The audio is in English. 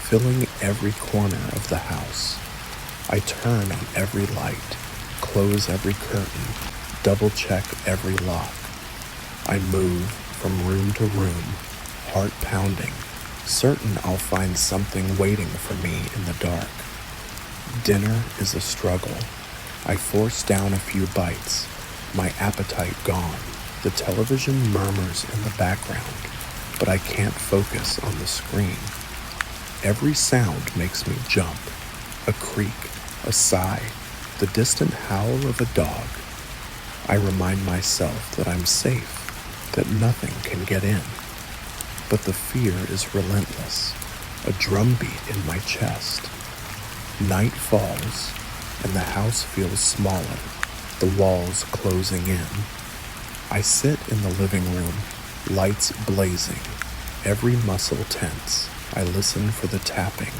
filling every corner of the house. I turn on every light, close every curtain, double-check every lock. I move from room to room, heart pounding, certain I'll find something waiting for me in the dark. Dinner is a struggle. I force down a few bites, my appetite gone. The television murmurs in the background, but I can't focus on the screen. Every sound makes me jump. A creak, a sigh, the distant howl of a dog. I remind myself that I'm safe, that nothing can get in. But the fear is relentless, a drumbeat in my chest. Night falls, and the house feels smaller, the walls closing in. I sit in the living room, lights blazing, every muscle tense. I listen for the tapping,